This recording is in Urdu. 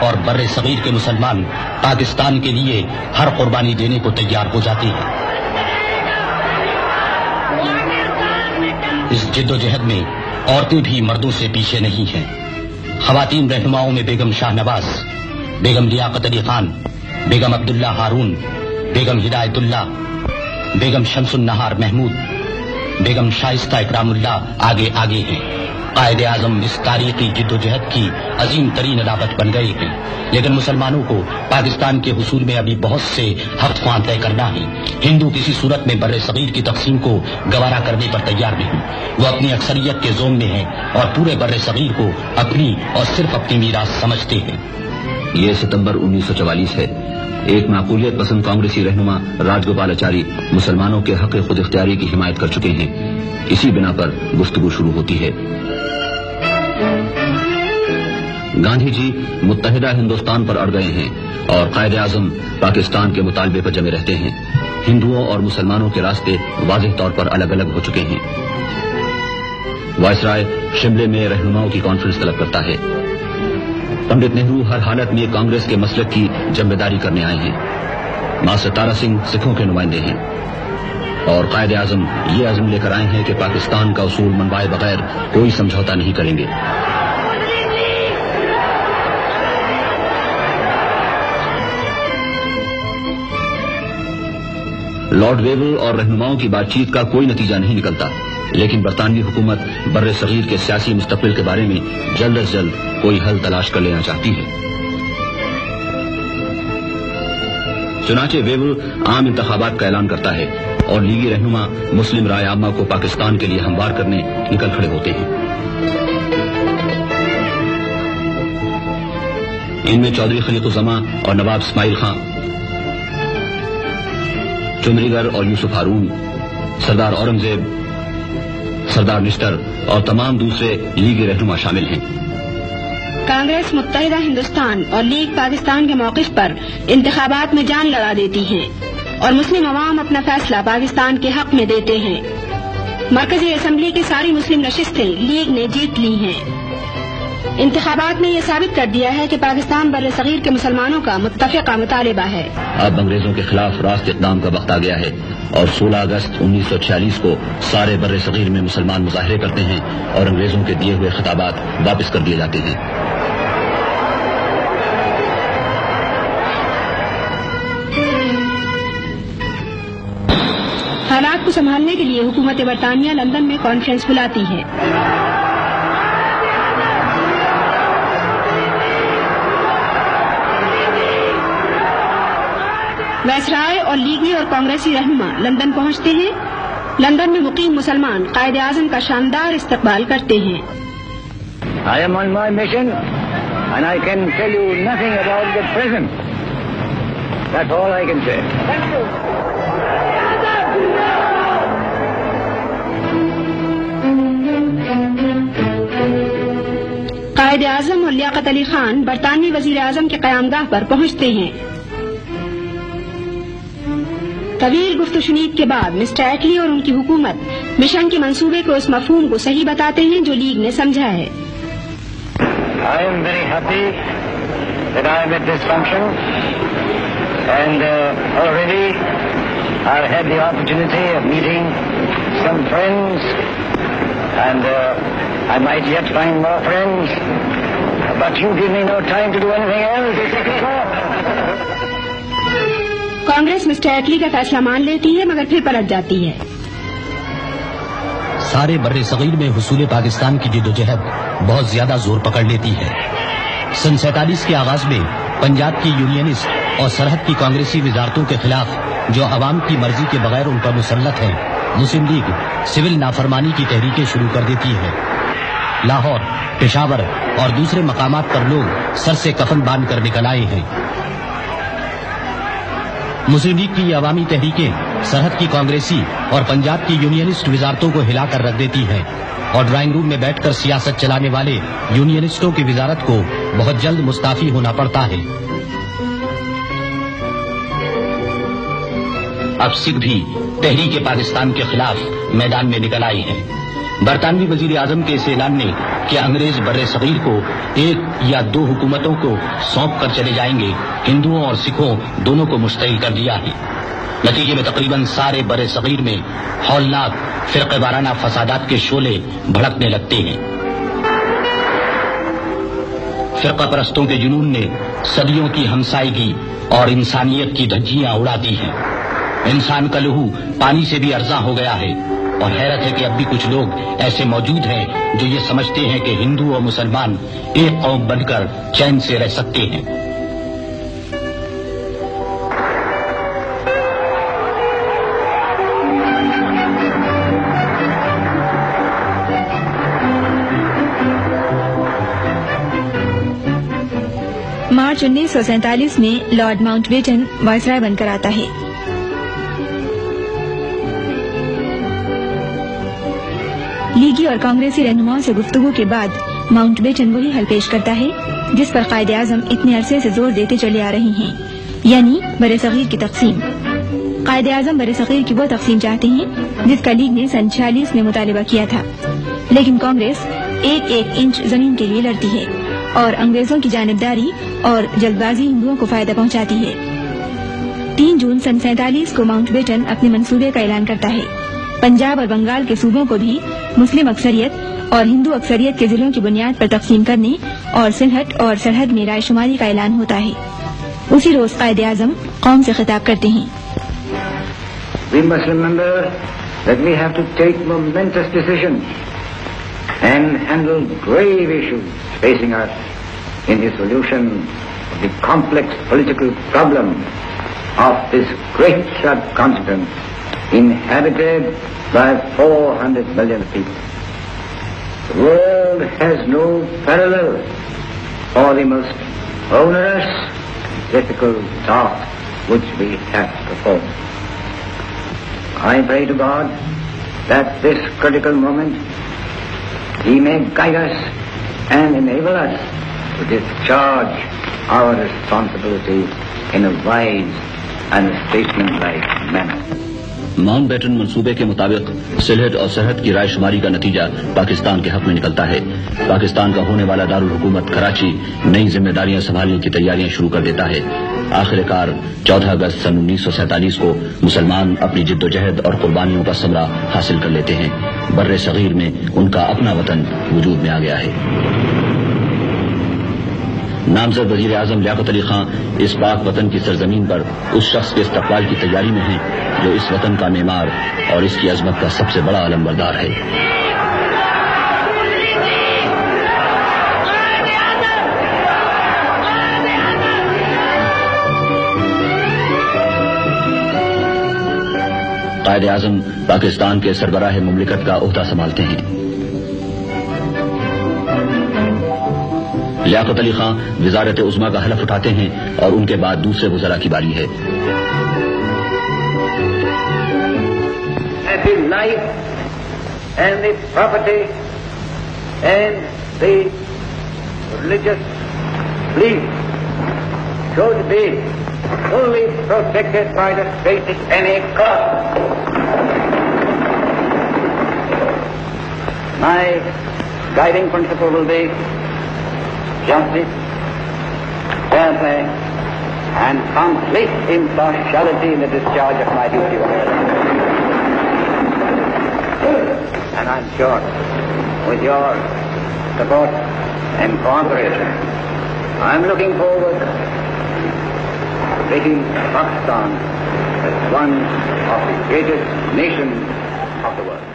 اور بر صغیر کے مسلمان پاکستان کے لیے ہر قربانی دینے کو تیار ہو جاتے ہیں۔ اس جد و جہد میں عورتیں بھی مردوں سے پیچھے نہیں ہیں۔ خواتین رہنماؤں میں بیگم شاہ نواز، بیگم لیاقت علی خان، بیگم عبداللہ ہارون، بیگم ہدایت اللہ، بیگم شمس النہار محمود، بیگم شائستہ اکرام اللہ آگے آگے ہیں۔ قائد اعظم اس تاریخی جد و جہد کی عظیم ترین علامت بن گئے ہیں، لیکن مسلمانوں کو پاکستان کے حصول میں ابھی بہت سے ہفت خواں طے کرنا ہے۔ ہندو کسی صورت میں بر صغیر کی تقسیم کو گوارا کرنے پر تیار نہیں۔ وہ اپنی اکثریت کے زوم میں ہیں اور پورے بر صغیر کو اپنی اور صرف اپنی میراث سمجھتے ہیں۔ یہ ستمبر 1944 ہے۔ ایک معقولیت پسند کانگریسی رہنما راج گوپالاچاری مسلمانوں کے حق خود اختیاری کی حمایت کر چکے ہیں۔ اسی بنا پر گفتگو شروع ہوتی ہے۔ گاندھی جی متحدہ ہندوستان پر اڑ گئے ہیں اور قائد اعظم پاکستان کے مطالبے پر جمے رہتے ہیں۔ ہندوؤں اور مسلمانوں کے راستے واضح طور پر الگ الگ ہو چکے ہیں۔ وائسرائے شملے میں رہنماؤں کی کانفرنس طلب کرتا ہے۔ پنڈت نہرو ہر حالت میں کانگریس کے مسلک کی ذمہ کرنے آئے ہیں۔ ماسٹر تارا سنگھ سکھوں کے نمائندے ہیں اور قائد اعظم یہ عزم لے کر آئے ہیں کہ پاکستان کا اصول منوائے بغیر کوئی سمجھوتا نہیں کریں گے۔ لارڈ ویول اور رہنماؤں کی بات چیت کا کوئی نتیجہ نہیں نکلتا، لیکن برطانوی حکومت بر صغیر کے سیاسی مستقبل کے بارے میں جلد از جلد کوئی حل تلاش کر لینا چاہتی ہے۔ چنانچہ ویول عام انتخابات کا اعلان کرتا ہے اور لیگی رہنما مسلم رائے عامہ کو پاکستان کے لیے ہموار کرنے نکل کھڑے ہوتے ہیں۔ ان میں چودھری خلیق الزماں اور نواب اسماعیل خان، چندری گر اور یوسف ہارون، سردار اورنگزیب، سردار نشتر اور تمام دوسرے لیگی رہنما شامل ہیں۔ کانگریس متحدہ ہندوستان اور لیگ پاکستان کے موقف پر انتخابات میں جان لڑا دیتی ہے اور مسلم عوام اپنا فیصلہ پاکستان کے حق میں دیتے ہیں۔ مرکزی اسمبلی کی ساری مسلم نشستیں لیگ نے جیت لی ہیں۔ انتخابات نے یہ ثابت کر دیا ہے کہ پاکستان بر صغیر کے مسلمانوں کا متفقہ مطالبہ ہے۔ اب انگریزوں کے خلاف راست اقدام کا وقت آ گیا ہے اور 16 اگست 1946 کو سارے بر صغیر میں مسلمان مظاہرے کرتے ہیں اور انگریزوں کے دیے ہوئے خطابات واپس کر دیے جاتے ہیں۔ حالات کو سنبھالنے کے لیے حکومت برطانیہ لندن میں کانفرنس بلاتی ہے۔ وائسرائے اور لیگی اور کانگریسی رہنما لندن پہنچتے ہیں۔ لندن میں مقیم مسلمان قائد اعظم کا شاندار استقبال کرتے ہیں۔ I am on my mission and I can tell you nothing about the present. That's all I can say. Thank you. Quaid Azam اور لیاقت علی خان برطانوی وزیر اعظم کے قیامگاہ پر پہنچتے ہیں۔ طویل گفت و شنید کے بعد مسٹر ایٹلی اور ان کی حکومت مشن کے منصوبے کو اس مفہوم کو صحیح بتاتے ہیں جو لیگ نے سمجھا ہے۔ I am very happy that I am at this function and already I have had the opportunity of meeting some friends and I might yet find more friends, but you give me no time to do anything else. Congress mister Attlee کا فیصلہ مان لیتی ہے مگر پھر پلٹ جاتی ہے۔ سارے بر صغیر میں حصول پاکستان کی جد و جہد بہت زیادہ زور پکڑ لیتی ہے۔ سن 47 کے آغاز میں پنجاب کی یونینسٹ اور سرحد کی کانگریسی وزارتوں کے خلاف جو عوام کی مرضی کے بغیر ان پر مسلط ہیں، مسلم لیگ سول نافرمانی کی تحریکیں شروع کر دیتی ہے۔ لاہور، پشاور اور دوسرے مقامات پر لوگ سر سے کفن باندھ کر نکل آئے ہیں۔ مسلم لیگ کی یہ عوامی تحریکیں سرحد کی کانگریسی اور پنجاب کی یونینسٹ وزارتوں کو ہلا کر رکھ دیتی ہیں اور ڈرائنگ روم میں بیٹھ کر سیاست چلانے والے یونینسٹوں کی وزارت کو بہت جلد مستعفی ہونا پڑتا ہے۔ اب سکھ بھی تحریک پاکستان کے خلاف میدان میں نکل آئے ہیں۔ برطانوی وزیر اعظم کے اس اعلان نے کہ انگریز بر صغیر کو 1 یا 2 حکومتوں کو سونپ کر چلے جائیں گے، ہندوؤں اور سکھوں دونوں کو مشتعل کر دیا ہے۔ نتیجے میں تقریباً سارے بر صغیر میں ہولناک فرقہ وارانہ فسادات کے شعلے بھڑکنے لگتے ہیں۔ فرقہ پرستوں کے جنون نے صدیوں کی ہمسائیگی اور انسانیت کی دھجیاں اڑا دی ہیں۔ انسان کا لہو پانی سے بھی ارزاں ہو گیا ہے، اور حیرت ہے کہ اب بھی کچھ لوگ ایسے موجود ہیں جو یہ سمجھتے ہیں کہ ہندو اور مسلمان ایک قوم بن کر چین سے رہ سکتے ہیں۔ مارچ 1947 میں لارڈ ماؤنٹ بیٹن وائسرائے بن کر آتا ہے۔ لیگی اور کانگریسی رہنماؤں سے گفتگو کے بعد ماؤنٹ بیٹن وہی حل پیش کرتا ہے جس پر قائد اعظم اتنے عرصے سے زور دیتے چلے آ رہے ہیں، یعنی برصغیر کی تقسیم۔ قائد اعظم برصغیر کی وہ تقسیم چاہتے ہیں جس کا لیگ نے سن 46 میں مطالبہ کیا تھا، لیکن کانگریس 1-1 انچ زمین کے لیے لڑتی ہے اور انگریزوں کی جانبداری اور جلد بازی ہندوؤں کو فائدہ پہنچاتی ہے۔ 3 جون سن 47 کو ماؤنٹ بیٹن اپنے منصوبے کا اعلان کرتا ہے۔ پنجاب اور بنگال کے صوبوں کو بھی مسلم اکثریت اور ہندو اکثریت کے ضلعوں کی بنیاد پر تقسیم کرنے اور سلہٹ اور سرحد میں رائے شماری کا اعلان ہوتا ہے۔ اسی روز قائد اعظم قوم سے خطاب کرتے ہیں۔ We must remember that we have to take momentous decisions and handle grave issues facing us in the solution of the complex political problem of this great subcontinent inhabited by 400 million people. The world has no parallel for the most onerous, difficult task which we have performed. I pray to God that this critical moment He may guide us and enable us to discharge our responsibility in a wise and statesmanlike manner. Mountbatten منصوبے کے مطابق سلہٹ اور سرحد کی رائے شماری کا نتیجہ پاکستان کے حق میں نکلتا ہے۔ پاکستان کا ہونے والا دارالحکومت کراچی نئی ذمہ داریاں سنبھالنے کی تیاریاں شروع کر دیتا ہے۔ آخر کار 14 اگست سن 1947 کو مسلمان اپنی جد و جہد اور قربانیوں کا ثمرہ حاصل کر لیتے ہیں۔ بر صغیر میں ان کا اپنا وطن وجود میں آ گیا ہے۔ نامزد وزیر اعظم لیاقت علی خان اس پاک وطن کی سرزمین پر اس شخص کے استقبال کی تیاری میں ہیں جو اس وطن کا معمار اور اس کی عظمت کا سب سے بڑا علمبردار ہے۔ قائد اعظم پاکستان کے سربراہ مملکت کا عہدہ سنبھالتے ہیں۔ لیاقت علی خان وزارت عظمیٰ کا حلف اٹھاتے ہیں اور ان کے بعد دوسرے وزراء کی باری ہے۔ The life and the property and the religious belief should be fully protected by the state at any cost. My guiding principle will be justice, fair play, and complete impartiality in the discharge of my duty. And I'm sure, with your support and cooperation, I'm looking forward to making Pakistan as one of the greatest nations of the world.